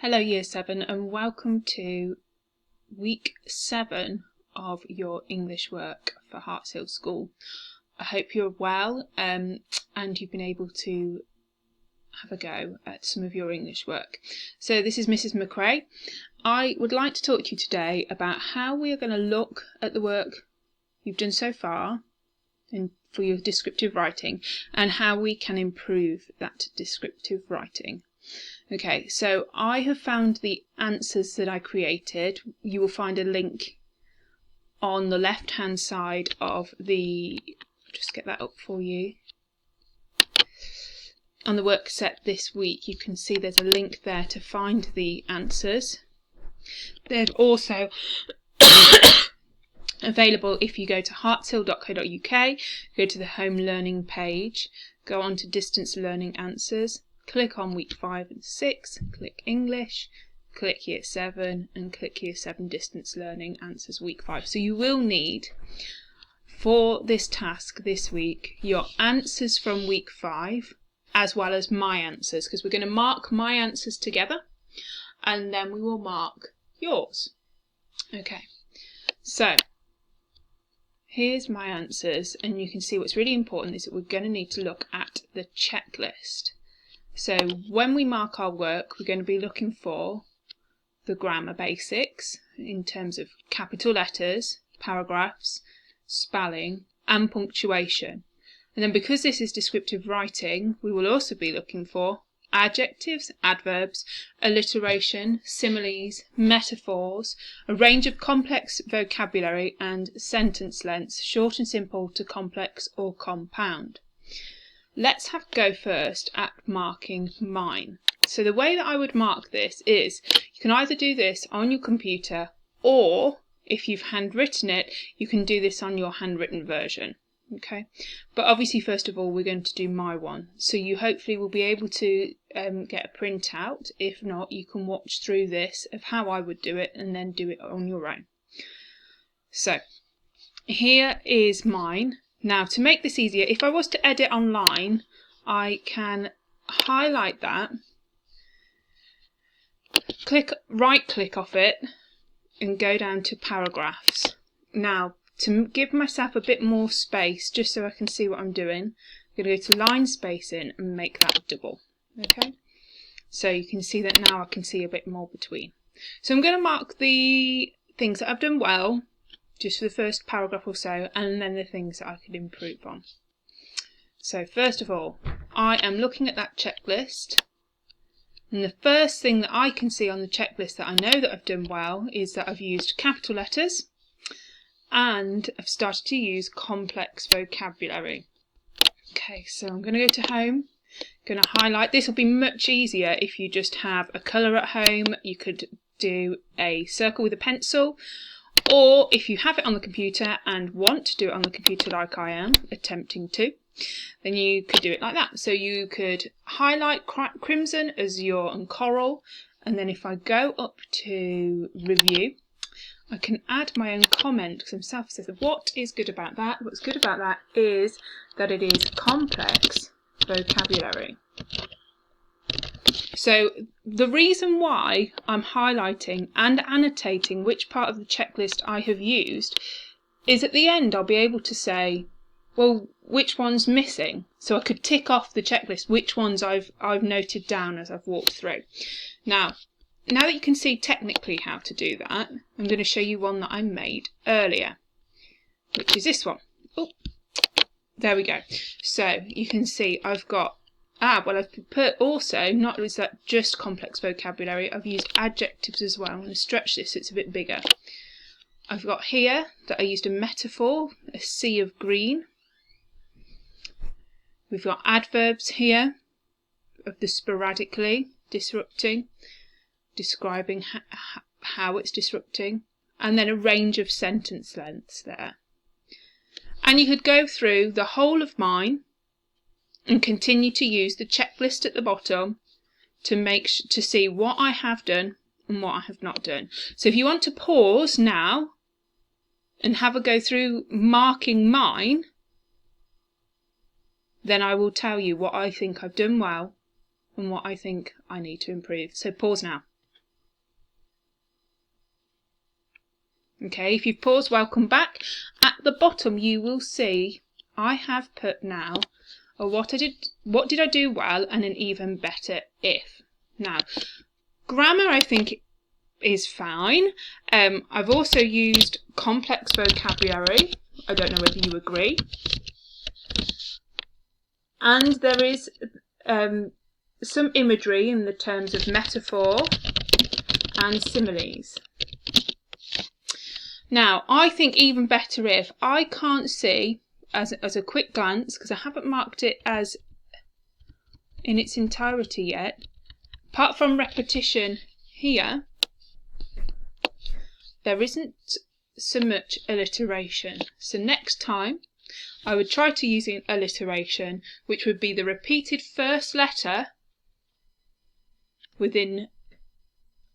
Hello Year 7 and welcome to week 7 of your English work for Hartshill School. I hope you're well and you've been able to have a go at some of your English work. So this is Mrs. McRae. I would like to talk to you today about how we are going to look at the work you've done so far and for your descriptive writing and how we can improve that descriptive writing. Okay, so I have found the answers that I created. You will find a link on the left hand side of I'll just get that up for you. On the work set this week, you can see there's a link there to find the answers. They're also available if you go to hartshill.co.uk, go to the home learning page, go on to distance learning answers, click on week 5 and 6, click English, click year 7 and click year 7 distance learning answers week 5. So you will need for this task this week your answers from week 5 as well as my answers, because we're going to mark my answers together and then we will mark yours. Okay, so here's my answers, and you can see what's really important is that we're going to need to look at the checklist. So when we mark our work, we're going to be looking for the grammar basics in terms of capital letters, paragraphs, spelling and punctuation. And then because this is descriptive writing, we will also be looking for adjectives, adverbs, alliteration, similes, metaphors, a range of complex vocabulary and sentence lengths, short and simple to complex or compound. Let's have a go first at marking mine. So the way that I would mark this is you can either do this on your computer, or if you've handwritten it, you can do this on your handwritten version. Okay, but obviously first of all we're going to do my one, so you hopefully will be able to get a printout. If not, you can watch through this of how I would do it and then do it on your own. So here is mine. Now to make this easier, if I was to edit online, I can highlight that, right click off it and go down to paragraphs. Now to give myself a bit more space, just so I can see what I'm doing, I'm going to go to line spacing and make that double. Okay, so you can see that now I can see a bit more between. So I'm going to mark the things that I've done well, just for the first paragraph or so, and then the things that I could improve on. So first of all, I am looking at that checklist, and the first thing that I can see on the checklist that I know that I've done well is that I've used capital letters and I've started to use complex vocabulary. Okay, so I'm going to go to home, going to highlight. This will be much easier if you just have a colour at home. You could do a circle with a pencil, or if you have it on the computer and want to do it on the computer like I am attempting to, then you could do it like that. So you could highlight crimson, azure and coral, and then if I go up to review, I can add my own comment because I'm self-assessed. What is good about that? What's good about that is that it is complex vocabulary. So the reason why I'm highlighting and annotating which part of the checklist I have used is at the end I'll be able to say, well, which one's missing? So I could tick off the checklist which ones I've noted down as I've walked through. Now that you can see technically how to do that, I'm going to show you one that I made earlier, which is this one. Oh, there we go. So you can see I've got, I've put also, not is that just complex vocabulary, I've used adjectives as well. I'm going to stretch this so it's a bit bigger. I've got here that I used a metaphor, a sea of green. We've got adverbs here of the sporadically, disrupting, describing how it's disrupting, and then a range of sentence lengths there. And you could go through the whole of mine and continue to use the checklist at the bottom to see what I have done and what I have not done. So if you want to pause now and have a go through marking mine, then I will tell you what I think I've done well and what I think I need to improve. So pause now. Okay, if you've paused, welcome back. At the bottom you will see I have put now what did I do well, and an even better if. Now, grammar I think is fine. I've also used complex vocabulary. I don't know whether you agree. And there is some imagery in the terms of metaphor and similes. Now, I think even better if I can't see as a quick glance, because I haven't marked it as in its entirety yet, apart from repetition here, there isn't so much alliteration. So next time I would try to use an alliteration, which would be the repeated first letter within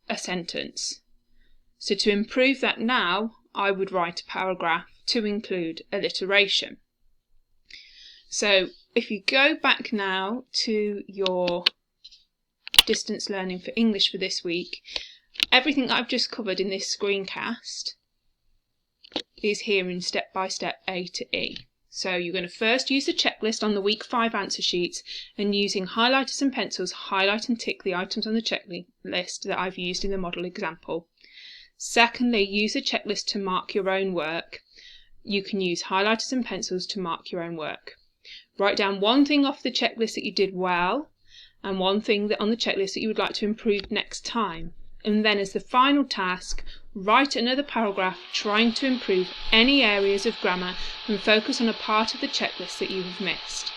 a sentence. So to improve that now, I would write a paragraph to include alliteration. So if you go back now to your distance learning for English for this week, everything I've just covered in this screencast is here in step-by-step A to E. So you're going to first use the checklist on the week 5 answer sheets, and using highlighters and pencils, highlight and tick the items on the checklist that I've used in the model example. Secondly, use a checklist to mark your own work. You can use highlighters and pencils to mark your own work. Write down one thing off the checklist that you did well, and one thing that on the checklist that you would like to improve next time. And then as the final task, write another paragraph trying to improve any areas of grammar and focus on a part of the checklist that you have missed.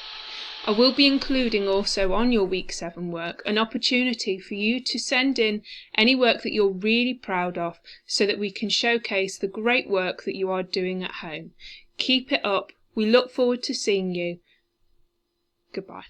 I will be including also on your week 7 work an opportunity for you to send in any work that you're really proud of, so that we can showcase the great work that you are doing at home. Keep it up. We look forward to seeing you. Goodbye.